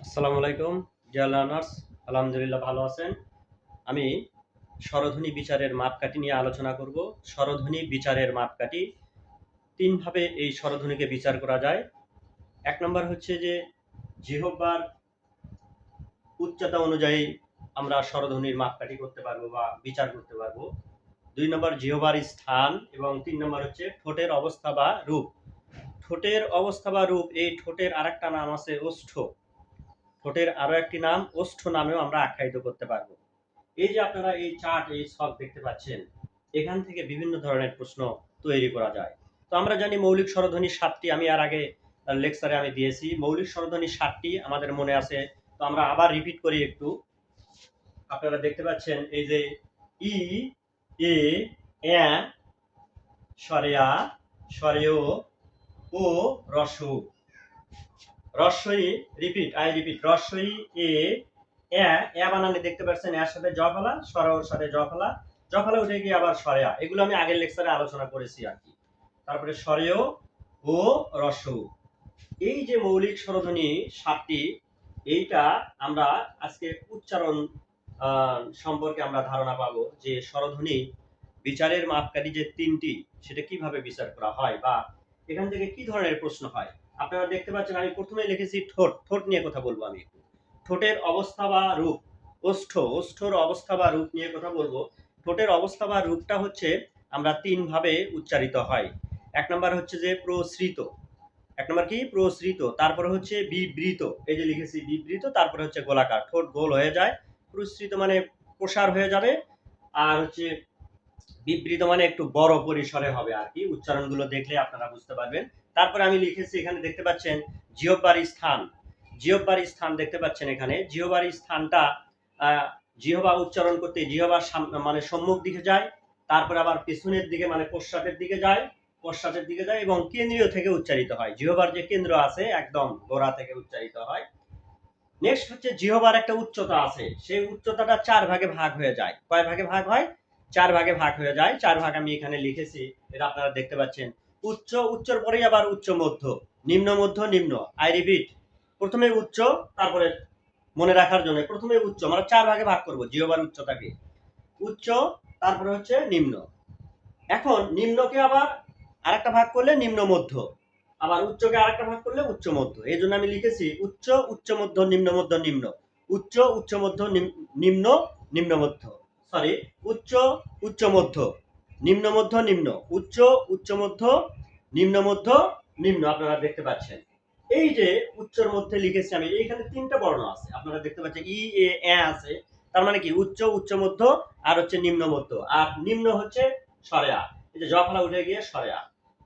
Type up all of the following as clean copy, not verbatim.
আসসালামু আলাইকুম dear learners. আলহামদুলিল্লাহ ভালো আছেন। আমি স্বরধ্বনি বিচারের মাপকাঠি নিয়ে আলোচনা করব। স্বরধ্বনি বিচারের মাপকাঠি তিনভাবে এই স্বরধ্বনিকে বিচার করা যায়। এক নম্বর হচ্ছে যে জিহ্বার উচ্চতা অনুযায়ী আমরা স্বরধ্বনির মাপকাঠি করতে পারবো বা বিচার করতে পারবো। দুই নম্বর জিহ্বার স্থান এবং তিন নম্বর হচ্ছে ঠোঁটের অবস্থা বা রূপ। ঠোঁটের অবস্থা বা রূপ, এই ঠোঁটের আরেকটা নাম আছে ওষ্ঠ। ঠোঁটের আরো একটি নাম ওষ্ঠ নামেও আমরা আখ্যায়িত করতে পারবো। এই যে আপনারা এই চার্ট, এই ছক দেখতে পাচ্ছেন, এখান থেকে বিভিন্ন ধরনের প্রশ্ন তৈরি করা যায়। তো আমরা জানি মৌলিক স্বরধ্বনি 7টি, আমি আর আগে লেকচারে আমি দিয়েছি। মৌলিক স্বরধ্বনি 7টি আমাদের মনে আছে। তো আমরা আবার রিপিট করি একটু। আপনারা দেখতে পাচ্ছেন এই যে ই, এ, এ, স্বরে আ, স্বরে ও, রস্য। রস্যই, রিপিট রস্যই এ, এ বানানে দেখতে পাচ্ছেন, এর সাথে জ ফেলা, স্বরের সাথে জ ফেলা, জ ফেলা উঠে গিয়ে আবার স্বরে আ। এগুলো আমি আগের লেকচারে আলোচনা করেছি আর কি। তারপরে স্বরেয় ও রস্য। এই যে মৌলিক স্বরধ্বনি 7টি, এইটা আমরা আজকে উচ্চারণ সম্পর্কে আমরা ধারণা পাবো যে স্বরধ্বনি বিচারের মাপকাঠি যে 3টি, সেটা কিভাবে বিচার করা হয় বা এখান থেকে কি ধরনের প্রশ্ন হয়। আপনারা দেখতে পাচ্ছেন আমি প্রথমে লিখেছি ঠোঁট। ঠোঁট নিয়ে কথা বলবো আমি একটু। ঠোঁটের অবস্থা বা রূপ। ওষ্ঠর অবস্থা বা রূপ নিয়ে কথা বলবো। ঠোঁটের অবস্থা বা রূপটা হচ্ছে আমরা 3ভাবে উচ্চারিত হয়। এক নম্বর হচ্ছে যে প্রসৃত। এক নম্বর কি? প্রসৃত। তারপরে হচ্ছে বিবৃত। এই যে লিখেছি বিবৃত। তারপরে হচ্ছে গোলাকার, ঠোঁট গোল হয়ে যায়। প্রসৃত মানে প্রসার হয়ে যাবে। আর হচ্ছে বিবৃত মানে একটু বড় পরিসরে হবে আর কি। উচ্চারণগুলো দেখলে আপনারা বুঝতে পারবেন। তারপরে আমি লিখেছি, এখানে দেখতে পাচ্ছেন জিহ্বার স্থান। জিহ্বার স্থান দেখতে পাচ্ছেন এখানে। জিহ্বার স্থানটা জিহ্বা উচ্চারণ করতে জিহ্বার মানে সম্মুখ দিকে যায়, তারপরে আবার পিছনের দিকে মানে পশ্চাতের দিকে যায়, পশ্চাতের দিকে যায় এবং কেন্দ্রীয় থেকে উচ্চারিত হয়। জিহ্বার যে কেন্দ্র আছে একদম গোড়া থেকে উচ্চারিত হয়। নেক্সট হচ্ছে জিহ্বার একটা উচ্চতা আছে, সেই উচ্চতাটা 4 ভাগে ভাগ হয়ে যায়। কয় ভাগে ভাগ হয়? 4 ভাগে ভাগ হয়ে যায়। 4 ভাগ আমি এখানে লিখেছি, এটা আপনারা দেখতে পাচ্ছেন। উচ্চ, উচ্চর পরেই আবার উচ্চ মধ্য, নিম্ন মধ্য নিম্ন। আই রিপিট, প্রথমে উচ্চ, তারপরে মনে রাখার জন্য প্রথমে উচ্চ, আমরা 4 ভাগে ভাগ করব জিহ্বার উচ্চতাকে। উচ্চ, তারপরে হচ্ছে নিম্ন। এখন নিম্নকে আবার আরেকটা ভাগ করলে নিম্ন মধ্য, আবার উচ্চকে আরেকটা ভাগ করলে উচ্চ মধ্য। এই জন্য আমি লিখেছি উচ্চ, উচ্চ মধ্য, নিম্ন মধ্য, নিম্ন। উচ্চ, উচ্চ মধ্য, নিম্ন, নিম্ন মধ্য। সরি, উচ্চ, উচ্চ মধ্য, নিম্ন মধ্য, নিম্ন। উচ্চ, উচ্চ মধ্য, নিম্ন মধ্য, নিম্ন। আপনারা দেখতে পাচ্ছেন এই যে উচ্চর মধ্যে লিখেছি আমি, এইখানে 3টা বর্ণ আছে। আপনারা দেখতে পাচ্ছেন ই, এ আছে। তার মানে কি উচ্চ, উচ্চ মধ্য আর হচ্ছে নিম্ন মধ্য। আর নিম্ন হচ্ছে স্বরে আ। এই যে জফলা উঠে গিয়ে স্বরে আ।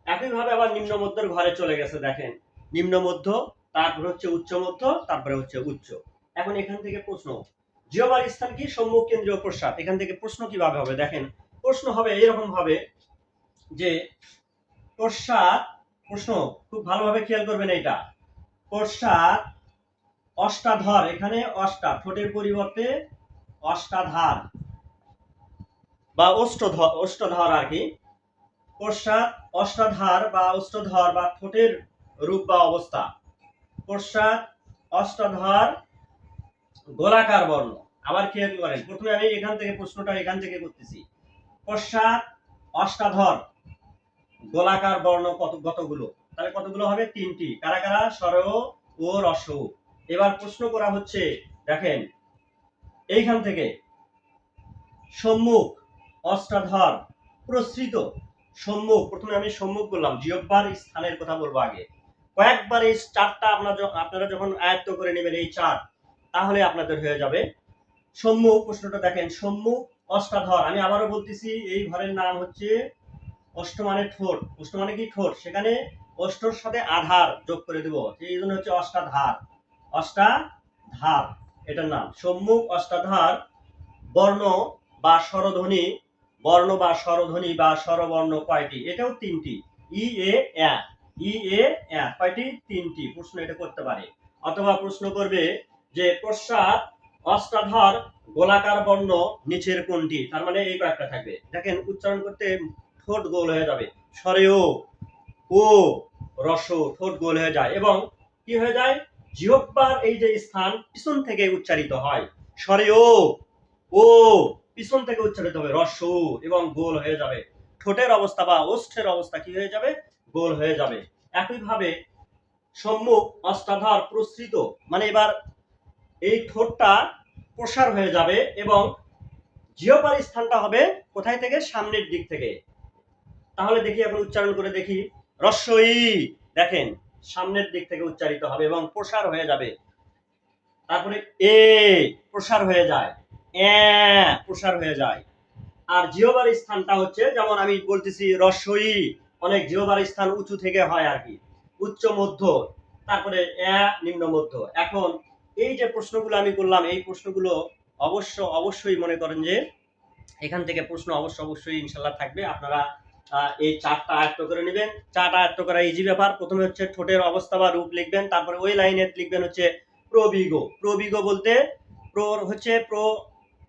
একইভাবে আবার নিম্ন মধ্যের ঘরে চলে গেছে, দেখেন নিম্ন মধ্য, তারপর হচ্ছে উচ্চ মধ্য, তারপরে হচ্ছে উচ্চ। এখন এখান থেকে প্রশ্ন, জিহ্বার স্থান কি? সম্মুখ, কেন্দ্রীয়, পশ্চাৎ। এখান থেকে প্রশ্ন কিভাবে হবে দেখেন। প্রশ্ন হবে এরকম ভাবে যে পশ্চাৎ, প্রশ্ন খুব ভালোভাবে খেয়াল করবেন এইটা। পশ্চাৎ অষ্টাধর, এখানে অষ্টা, ঠোঁটের পরিবর্তে অষ্টাধার বা অষ্টধর আর কি। পশ্চাৎ অষ্টাধার বা অষ্টধর বা ঠোঁটের রূপ বা অবস্থা। পশ্চাৎ অষ্টাধর গোলাকার বর্ণ। আবার খেয়াল করেন, প্রথমে আমি এখান থেকে প্রশ্নটা এখান থেকে করতেছি। পশ্চাৎ অষ্টাধর গোলাকার বর্ণ কতগুলো? তাহলে কতগুলো হবে? 3টি। কারা কারা? স্বরেয় ও রস্য। এবার প্রশ্ন করা হচ্ছে, দেখেন এইখান থেকে সম্মুখ অষ্টাধর প্রসৃত। সম্মুখ, প্রথমে আমি সম্মুখ বললাম, জিহ্বার স্থানের কথা বলবো আগে। কয়েকবার এই চারটা আপনারা যখন আয়ত্ত করে নেবেন এই চার, তাহলে আপনাদের হয়ে যাবে সম্মুখ। প্রশ্নটা দেখেন, সম্মুখ অষ্টাধর। আমি আবারও বলতেছি, এই ঘরের নাম হচ্ছে অষ্ট মানে ঠোঁট। অষ্ট মানে কি? ঠোঁট। সেখানে অষ্টর সাথে আধার যোগ করে দেব, এই জন্য হচ্ছে অষ্টাধার। অষ্টাধার এটার নাম। সম্মুখ অষ্টাধার বর্ণ বা স্বরধ্বনি, বর্ণ বা স্বরধ্বনি বা স্বরবর্ণ কয়টি? এটাও 3টি। ই, এ, ই, এ, কয়টি? 3টি। প্রশ্ন এটা করতে পারে। অথবা প্রশ্ন করবে যে পশ্চাৎ অষ্টাধর গোলাকার বর্ণ নিচের কোনটি? তার মানে এই কয়েকটা থাকবে। দেখেন উচ্চারণ করতে ঠোঁট গোল হয়ে যাবে। স্বরে ও রস, ঠোঁট গোল হয়ে যায় এবং কি হয়ে যায়? জিহ্বার এই যে স্থান পিছন থেকে উচ্চারিত হয়, স্বরে ও পিছন থেকে উচ্চারিত হবে রস্য এবং গোল হয়ে যাবে। ঠোঁটের অবস্থা বা ওষ্ঠের অবস্থা কি হয়ে যাবে? গোল হয়ে যাবে। একইভাবে সম্মুখ অষ্টাধার প্রসৃত, মানে এবার এই ঠোঁটটা প্রসার হয়ে যাবে এবং জিহ্বার স্থানটা হবে কোথায় থেকে? সামনের দিক থেকে। তাহলে দেখি এখন উচ্চারণ করে দেখি। রস্যই, দেখেন সামনের দিক থেকে উচ্চারিত হবে এবং প্রসার হয়ে যাবে। তারপরে এ প্রসার হয়ে যায়, এ প্রসার হয়ে যায়। আর জিহ্বার স্থানটা হচ্ছে, যেমন আমি বলতেছি রস্যই, অনেক জিহ্বার স্থান উঁচু থেকে হয় আর কি, উচ্চ মধ্য, তারপরে নিম্ন মধ্য। এখন এই যে প্রশ্নগুলো আমি করলাম, এই প্রশ্নগুলো অবশ্যই মনে করেন যে এখান থেকে প্রশ্ন অবশ্যই ইনশাল্লাহ থাকবে। আপনারা এই চারটা আয়ত্ত করে নেবেন। চারটা আয়ত্ত করা ইজি ব্যাপার। প্রথমে হচ্ছে ঠোঁটের অবস্থা বা রূপ লিখবেন, তারপরে ওই লাইনে লিখবেন হচ্ছে প্রবিগ। প্রবিগ বলতে হচ্ছে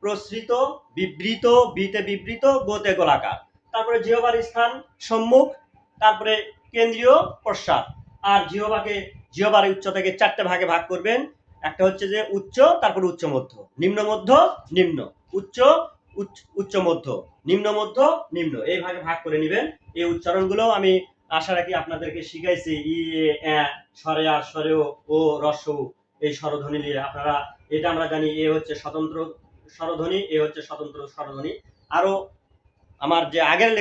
প্রসৃত, বিবৃত, বিতে বিবৃত, গোতে গোলাকার। তারপরে জিহ্বার স্থান সম্মুখ, তারপরে কেন্দ্রীয়, পশ্চাৎ। আর জিহ্বার উচ্চতাকে চারটে ভাগে ভাগ করবেন। একটা হচ্ছে যে উচ্চ, তারপর উচ্চ মধ্য, নিম্ন মধ্য, নিম্ন, উচ্চ, উচ্চ মধ্য, নিম্ন মধ্য, নিম্ন, এই ভাগে ভাগ করে নেবেন। এই উচ্চারণগুলো আমি আশা রাখি আপনাদেরকে শিখাইছি। ই এ স্বরে আ, স্বরে ও রস্য এই স্বরধ্বনি নিয়ে আপনারা, এটা আমরা জানি এ হচ্ছে স্বতন্ত্র স্বরধ্বনি, এ হচ্ছে স্বতন্ত্র স্বরধ্বনি। আরো আমার যে আগের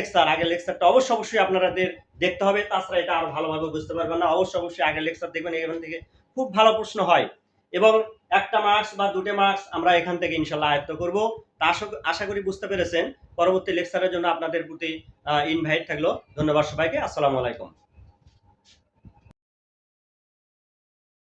লেকচারটা অবশ্যই আপনাদের দেখতে হবে, তাছাড়া এটা আরো ভালোভাবে বুঝতে পারবেন না। অবশ্যই আগের লেকচার দেখবেন, এখান থেকে খুব ভালো প্রশ্ন হয় এবং একটা মার্কস বা দুটো মার্কস আমরা এখান থেকে ইনশাল্লাহ আয়ত্ত করবো। তা আশা করি বুঝতে পেরেছেন। পরবর্তী লেকচারের জন্য আপনাদের প্রতি ইনভাইট থাকলো। ধন্যবাদ সবাইকে। আসসালামু আলাইকুম।